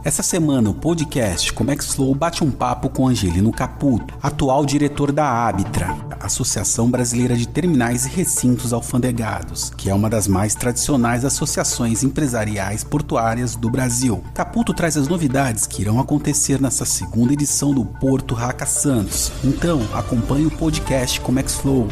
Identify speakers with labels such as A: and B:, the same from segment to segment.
A: Essa semana o podcast Comex Flow bate um papo com Angelino Caputo, atual diretor da Abitra, Associação Brasileira de Terminais e Recintos Alfandegados, que é uma das mais tradicionais associações empresariais portuárias do Brasil. Caputo traz as novidades que irão acontecer nessa segunda edição do Porto Raca Santos. Então, acompanhe o podcast Comex Flow.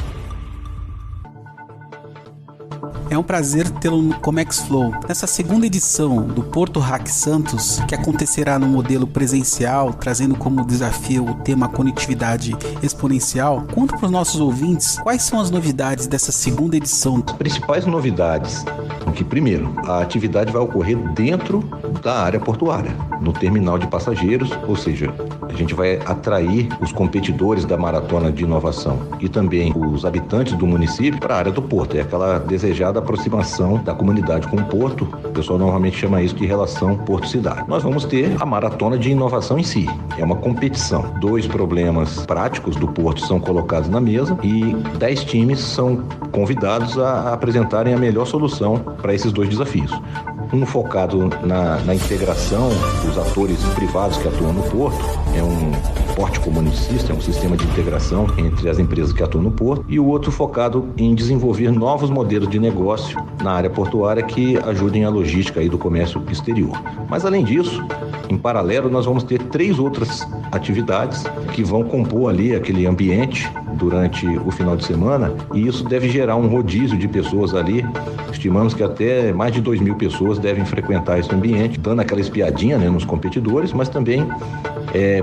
A: É um prazer tê-lo no Comex Flow. Nessa segunda edição do Porto Raca Santos, que acontecerá no modelo presencial, trazendo como desafio o tema conectividade exponencial, conta para os nossos ouvintes quais são as novidades dessa segunda edição.
B: As principais novidades são que, primeiro, a atividade vai ocorrer dentro da área portuária, no terminal de passageiros, ou seja, a gente vai atrair os competidores da Maratona de Inovação e também os habitantes do município para a área do porto. É aquela desejada aproximação da comunidade com o porto. O pessoal normalmente chama isso de relação porto-cidade. Nós vamos ter a Maratona de Inovação em si. É uma competição. 2 problemas práticos do porto são colocados na mesa e 10 times são convidados a apresentarem a melhor solução para esses 2 desafios. Um focado na integração dos atores privados que atuam no porto, é um porte comunicista, é um sistema de integração entre as empresas que atuam no porto, e o outro focado em desenvolver novos modelos de negócio na área portuária que ajudem a logística aí do comércio exterior. Mas além disso, em paralelo, nós vamos ter 3 outras atividades que vão compor ali aquele ambiente durante o final de semana, e isso deve gerar um rodízio de pessoas ali. Estimamos que até mais de 2.000 pessoas devem frequentar esse ambiente, dando aquela espiadinha, nos competidores, mas também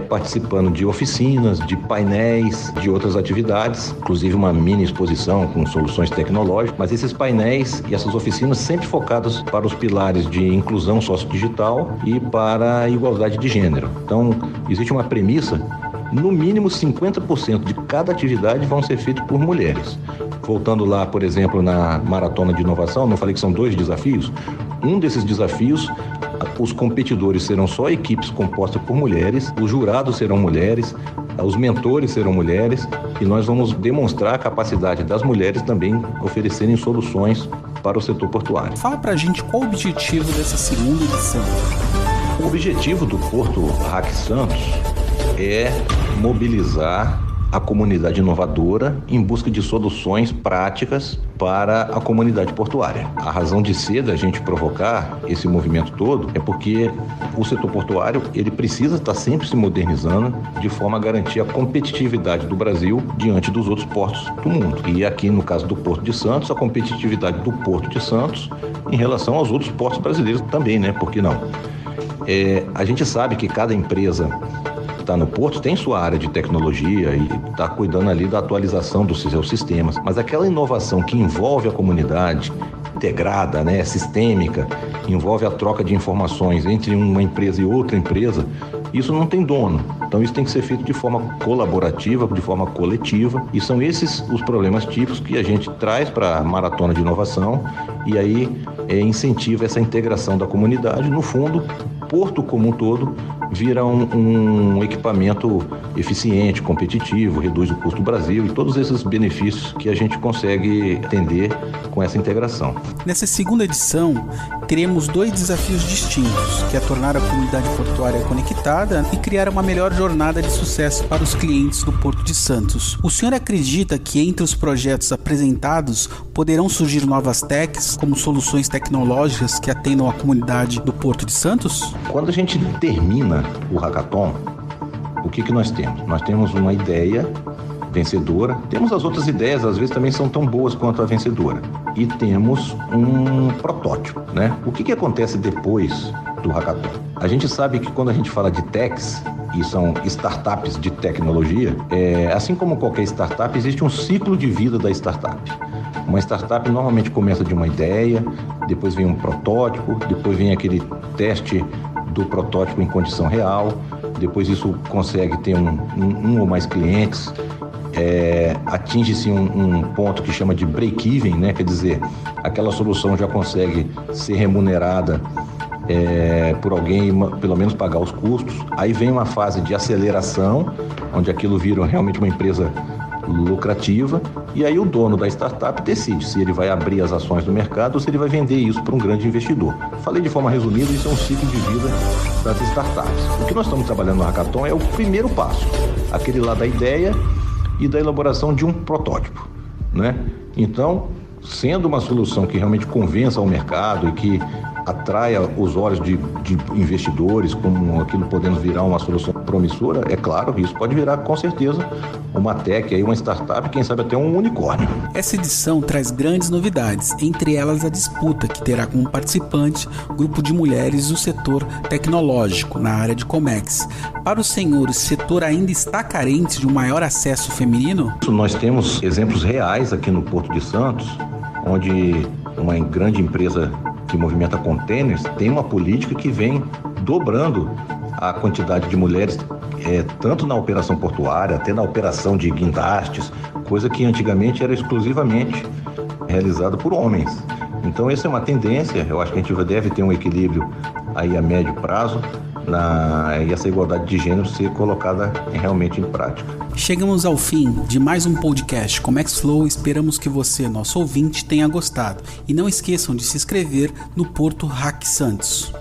B: participando de oficinas, de painéis, de outras atividades, inclusive uma mini exposição com soluções tecnológicas, mas esses painéis e essas oficinas sempre focados para os pilares de inclusão sociodigital e para a igualdade de gênero. Então, existe uma premissa: no mínimo 50% de cada atividade vão ser feitos por mulheres. Voltando lá, por exemplo, na Maratona de Inovação, não falei que são 2 desafios? Um desses desafios, os competidores serão só equipes compostas por mulheres, os jurados serão mulheres, os mentores serão mulheres, e nós vamos demonstrar a capacidade das mulheres também oferecerem soluções para o setor portuário.
A: Fala pra gente qual o objetivo dessa segunda edição.
B: O objetivo do Porto Raca Santos é mobilizar a comunidade inovadora em busca de soluções práticas para a comunidade portuária. A razão de ser da gente provocar esse movimento todo é porque o setor portuário ele precisa estar sempre se modernizando de forma a garantir a competitividade do Brasil diante dos outros portos do mundo. E aqui no caso do Porto de Santos, a competitividade do Porto de Santos em relação aos outros portos brasileiros também, Por que não? A gente sabe que cada empresa está no porto tem sua área de tecnologia e está cuidando ali da atualização dos seus sistemas, mas aquela inovação que envolve a comunidade, integrada, sistêmica, envolve a troca de informações entre uma empresa e outra empresa, isso não tem dono. Então isso tem que ser feito de forma colaborativa, de forma coletiva, e são esses os problemas típicos que a gente traz para a Maratona de Inovação e aí incentiva essa integração da comunidade. No fundo, Porto como um todo vira um equipamento eficiente, competitivo, reduz o custo do Brasil e todos esses benefícios que a gente consegue atender com essa integração.
A: Nessa segunda edição, teremos 2 desafios distintos, que é tornar a comunidade portuária conectada e criar uma melhor jornada de sucesso para os clientes do Porto de Santos. O senhor acredita que entre os projetos apresentados poderão surgir novas techs, como soluções tecnológicas que atendam a comunidade do Porto de Santos?
B: Quando a gente termina o hackathon, o que nós temos? Nós temos uma ideia vencedora, temos as outras ideias, às vezes também são tão boas quanto a vencedora, e temos um protótipo, O que acontece depois do hackathon? A gente sabe que quando a gente fala de techs, e são startups de tecnologia, assim como qualquer startup, existe um ciclo de vida da startup. Uma startup normalmente começa de uma ideia, depois vem um protótipo, depois vem aquele teste do protótipo em condição real, depois isso consegue ter um ou mais clientes, atinge-se um ponto que chama de break-even, quer dizer, aquela solução já consegue ser remunerada por alguém, pelo menos pagar os custos. Aí vem uma fase de aceleração, onde aquilo vira realmente uma empresa lucrativa, e aí o dono da startup decide se ele vai abrir as ações do mercado ou se ele vai vender isso para um grande investidor. Falei de forma resumida, isso é um ciclo de vida das startups. O que nós estamos trabalhando no Hackathon é o primeiro passo, aquele lá da ideia e da elaboração de um protótipo, né? Então, sendo uma solução que realmente convença ao mercado e que atraia os olhos de investidores, como aquilo podendo virar uma solução promissora, é claro que isso pode virar, com certeza, uma tech, aí, uma startup, quem sabe até um unicórnio.
A: Essa edição traz grandes novidades, entre elas a disputa, que terá como participante o grupo de mulheres do setor tecnológico, na área de Comex. Para os senhores, o setor ainda está carente de um maior acesso feminino?
B: Nós temos exemplos reais aqui no Porto de Santos, onde uma grande empresa que movimenta contêineres tem uma política que vem dobrando a quantidade de mulheres, tanto na operação portuária, até na operação de guindastes, coisa que antigamente era exclusivamente realizada por homens. Então essa é uma tendência, eu acho que a gente deve ter um equilíbrio aí a médio prazo, e essa igualdade de gênero ser colocada realmente em prática.
A: Chegamos ao fim de mais um podcast Comex Flow. Esperamos que você, nosso ouvinte, tenha gostado. E não esqueçam de se inscrever no Porto Hack Santos.